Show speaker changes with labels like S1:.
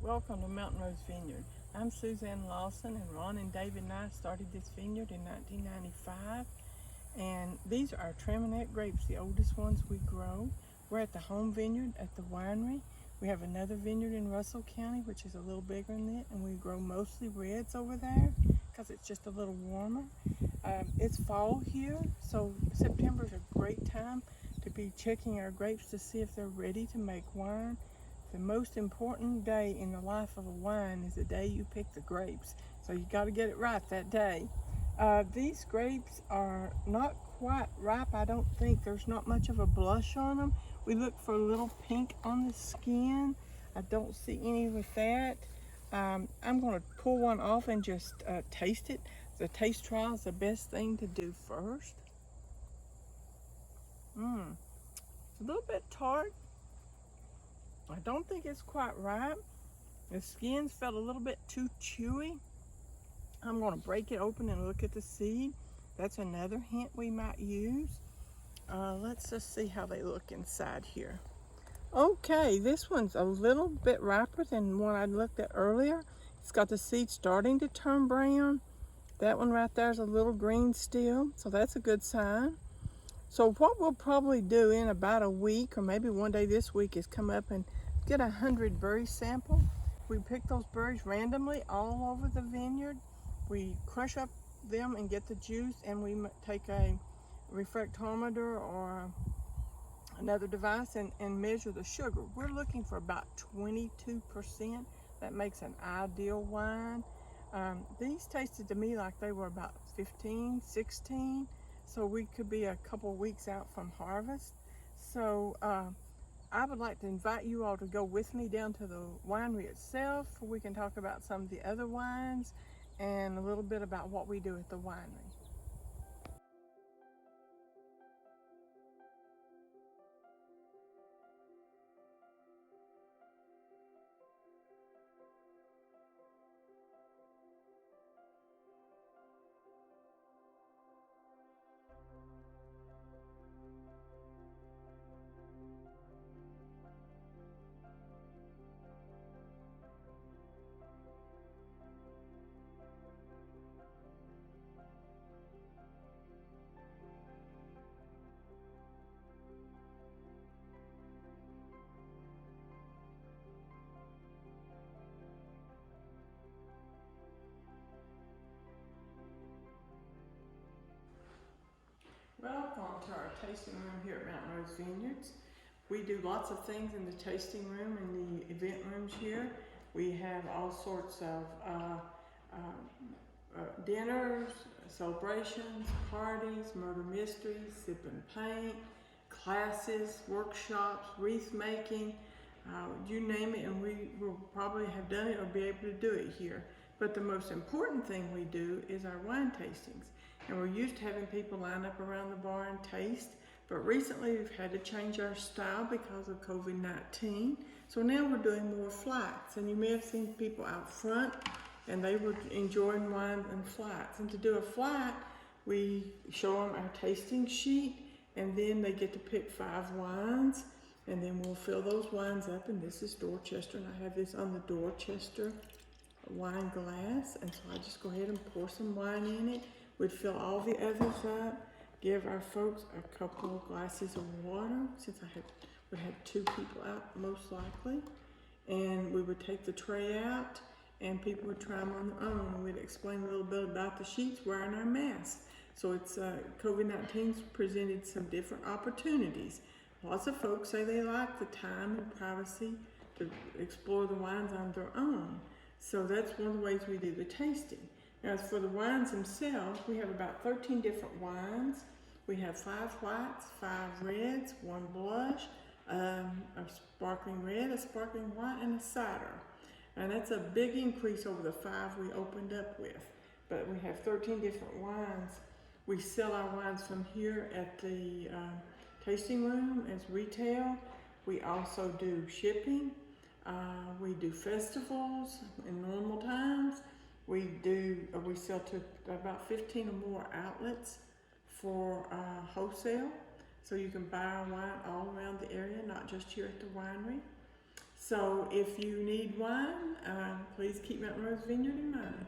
S1: Welcome to MountainRose Vineyard. I'm Suzanne Lawson, and Ron and David and I started this vineyard in 1995. And these are our Traminette grapes, the oldest ones we grow. We're at the home vineyard at the winery. We have another vineyard in Russell County, which is a little bigger than that, and we grow mostly reds over there because it's just a little warmer. It's fall here, so September is a great time to be checking our grapes to see if they're ready to make wine. The most important day in the life of a wine is the day you pick the grapes. So you got to get it right that day. These grapes are not quite ripe, I don't think. There's not much of a blush on them. We look for a little pink on the skin. I don't see any with that. I'm going to pull one off and just taste it. The taste trial is the best thing to do first. It's a little bit tart. I don't think it's quite ripe. The skins felt a little bit too chewy. I'm going to break it open and look at the seed. That's another hint we might use. Let's just see how they look inside here. Okay, this one's a little bit riper than one I looked at earlier. It's got the seed starting to turn brown. That one right there is a little green still, so that's a good sign. So what we'll probably do in about a week, or maybe one day this week, is come up and get 100 berry sample. We pick those berries randomly all over the vineyard. We crush up them and get the juice, and we take a refractometer or another device and measure the sugar. We're looking for about 22%. That makes an ideal wine. These tasted to me like they were about 15, 16. So we could be a couple weeks out from harvest. So I would like to invite you all to go with me down to the winery itself, where we can talk about some of the other wines and a little bit about what we do at the winery. Welcome to our tasting room here at MountainRose Vineyards. We do lots of things in the tasting room and the event rooms here. We have all sorts of dinners, celebrations, parties, murder mysteries, sip and paint, classes, workshops, wreath making, you name it, and we will probably have done it or be able to do it here. But the most important thing we do is our wine tastings. And we're used to having people line up around the bar and taste, but recently we've had to change our style because of COVID-19. So now we're doing more flights, and you may have seen people out front and they were enjoying wine and flights. And to do a flight, we show them our tasting sheet, and then they get to pick 5 wines, and then we'll fill those wines up. And this is Dorchester, and I have this on the Dorchester wine glass, and so I just go ahead and pour some wine in it. We'd fill all the others up, give our folks a couple of glasses of water, since would have 2 people out most likely, and we would take the tray out and people would try them on their own, and we'd explain a little bit about the sheets wearing our masks. So it's COVID-19's presented some different opportunities. Lots of folks say they like the time and privacy to explore the wines on their own. So that's one of the ways we do the tasting. Now, as for the wines themselves, we have about 13 different wines. We have 5 whites, 5 reds, 1 blush, a sparkling red, a sparkling white, and a cider. And that's a big increase over the 5 we opened up with. But we have 13 different wines. We sell our wines from here at the tasting room as retail. We also do shipping. We do festivals in normal times. We sell to about 15 or more outlets for wholesale. So you can buy our wine all around the area, not just here at the winery. So if you need wine, please keep MountainRose Vineyard in mind.